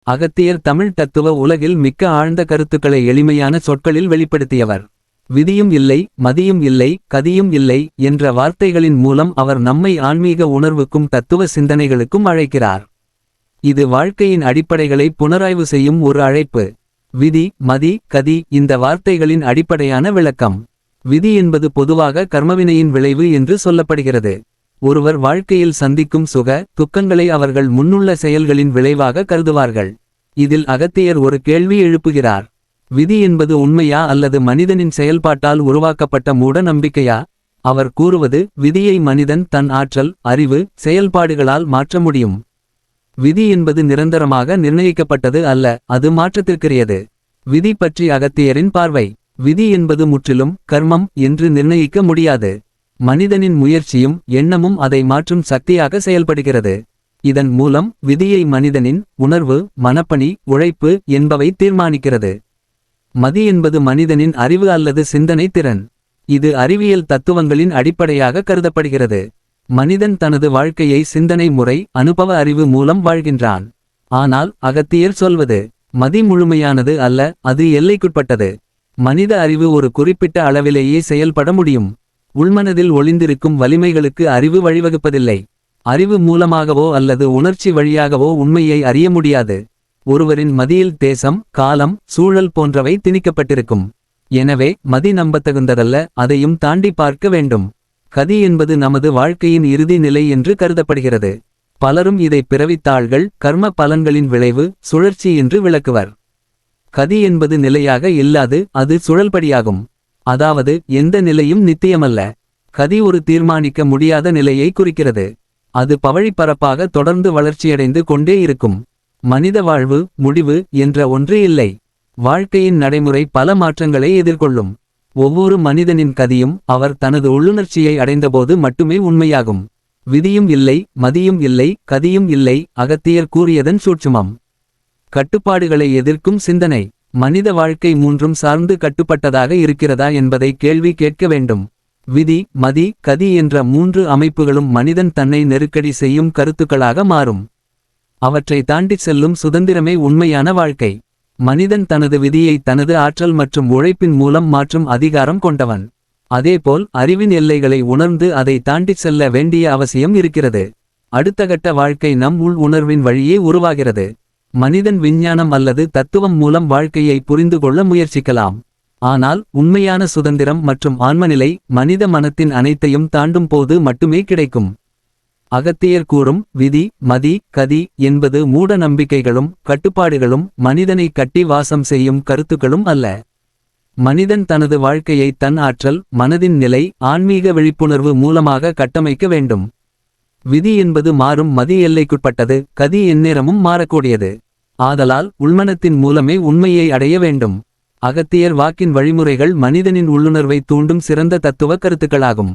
அகத்தியர் தமிழ் தத்துவ உலகில் மிக்க ஆழ்ந்த கருத்துக்களை எளிமையான சொற்களில் வெளிப்படுத்தியவர். விதியும் இல்லை, மதியும் இல்லை, கதியும் இல்லை என்ற வார்த்தைகளின் மூலம் அவர் நம்மை ஆன்மீக உணர்வுக்கும் தத்துவ சிந்தனைகளுக்கும் அழைக்கிறார். இது வாழ்க்கையின் அடிப்படைகளை புனராய்வு செய்யும் ஒரு அழைப்பு. விதி, மதி, கதி இந்த வார்த்தைகளின் அடிப்படையான விளக்கம். விதி என்பது பொதுவாக கர்மவினையின் விளைவு என்று சொல்லப்படுகிறது. ஒருவர் வாழ்க்கையில் சந்திக்கும் சுக துக்கங்களை அவர்கள் முன்னுள்ள செயல்களின் விளைவாக கருதுவார்கள். இதில் அகத்தியர் ஒரு கேள்வி எழுப்புகிறார். விதி என்பது உண்மையா அல்லது மனிதனின் செயல்பாட்டால் உருவாக்கப்பட்ட மூட நம்பிக்கையா? அவர் கூறுவது, விதியை மனிதன் தன் ஆற்றல், அறிவு, செயல்பாடுகளால் மாற்ற முடியும். விதி என்பது நிரந்தரமாக நிர்ணயிக்கப்பட்டது அல்ல, அது மாற்றத்திற்குரியது. விதி பற்றி அகத்தியரின் பார்வை. விதி என்பது முற்றிலும் கர்மம் என்று நிர்ணயிக்க முடியாது. மனிதனின் முயற்சியும் எண்ணமும் அதை மாற்றும் சக்தியாக செயல்படுகிறது. இதன் மூலம் விதியை மனிதனின் உணர்வு, மனப்பணி, உழைப்பு என்பவை தீர்மானிக்கிறது. மதி என்பது மனிதனின் அறிவு அல்லது சிந்தனை திறன். இது அறிவியல் தத்துவங்களின் அடிப்படையாக கருதப்படுகிறது. மனிதன் தனது வாழ்க்கையை சிந்தனை முறை, அனுபவ அறிவு மூலம் வாழ்கின்றான். ஆனால் அகத்தியர் சொல்வது, மதி முழுமையானது அல்ல, அது எல்லைக்குட்பட்டது. மனித அறிவு ஒரு குறிப்பிட்ட அளவிலேயே செயல்பட முடியும். உள்மனதில் ஒளிந்திருக்கும் வலிமைகளுக்கு அறிவு வழிவகுப்பதில்லை. அறிவு மூலமாகவோ அல்லது உணர்ச்சி வழியாகவோ உண்மையை அறிய முடியாது. ஒருவரின் மதியில் தேசம், காலம், சூழல் போன்றவை திணிக்கப்பட்டிருக்கும். எனவே மதி நம்பத்தகுந்ததல்ல, அதையும் தாண்டி பார்க்க வேண்டும். கதி என்பது நமது வாழ்க்கையின் இறுதி நிலை என்று கருதப்படுகிறது. பலரும் இதை பிறவித்தாள்கள், கர்ம பலன்களின் விளைவு, சுழற்சி என்று விளக்குவர். கதி என்பது நிலையாக இல்லாது, அது சுழல்படியாகும். அதாவது எந்த நிலையும் நித்தியமல்ல. கதி ஒரு தீர்மானிக்க முடியாத நிலையை குறிக்கிறது. அது பவழிப்பரப்பாக தொடர்ந்து வளர்ச்சியடைந்து கொண்டே இருக்கும். மனித வாழ்வு, முடிவு என்ற ஒன்று இல்லை. வாழ்க்கையின் நடைமுறை பல மாற்றங்களை எதிர்கொள்ளும். ஒவ்வொரு மனிதனின் கதியும் அவர் தனது உள்ளுணர்ச்சியை அடைந்தபோது மட்டுமே உண்மையாகும். விதியும் இல்லை, மதியும் இல்லை, கதியும் இல்லை அகத்தியர் கூறியதன் சூட்சுமம். கட்டுப்பாடுகளை எதிர்க்கும் சிந்தனை. மனித வாழ்க்கை மூன்றும் சார்ந்து கட்டுப்பட்டதாக இருக்கிறதா என்பதை கேள்வி கேட்க வேண்டும். விதி, மதி, கதி என்ற மூன்று அமைப்புகளும் மனிதன் தன்னை நெருக்கடி செய்யும் கருத்துக்களாக மாறும். அவற்றை தாண்டிச் செல்லும் சுதந்திரமே உண்மையான வாழ்க்கை. மனிதன் தனது விதியை தனது ஆற்றல் மற்றும் உழைப்பின் மூலம் மாற்றும் அதிகாரம் கொண்டவன். அதேபோல் அறிவின் எல்லைகளை உணர்ந்து அதை தாண்டிச் செல்ல வேண்டிய அவசியம் இருக்கிறது. அடுத்தகட்ட வாழ்க்கை நம் உள் உணர்வின் வழியே உருவாகிறது. மனிதன் விஞ்ஞானம் அல்லது தத்துவம் மூலம் வாழ்க்கையை புரிந்து கொள்ள முயற்சிக்கலாம். ஆனால் உண்மையான சுதந்திரம் மற்றும் ஆன்மநிலை மனித மனத்தின் அனைத்தையும் தாண்டும் போது மட்டுமே கிடைக்கும். அகத்தியர் கூறும் விதி, மதி, கதி என்பது மூட நம்பிக்கைகளும் கட்டுப்பாடுகளும் மனிதனை கட்டி வாசம் செய்யும் கருத்துக்களும் அல்ல. மனிதன் தனது வாழ்க்கையை தன் ஆற்றல், மனதின் நிலை, ஆன்மீக விழிப்புணர்வு மூலமாக கட்டமைக்க வேண்டும். விதி என்பது மாறும் மதி எல்லைக்குட்பட்டது, கதி எந்நேரமும் மாறக்கூடியது. ஆதலால் உள்மனத்தின் மூலமே உண்மையை அடைய வேண்டும். அகத்தியர் வாக்கின் வழிமுறைகள் மனிதனின் உள்ளுணர்வை தூண்டும் சிறந்த தத்துவ கருத்துக்களாகும்.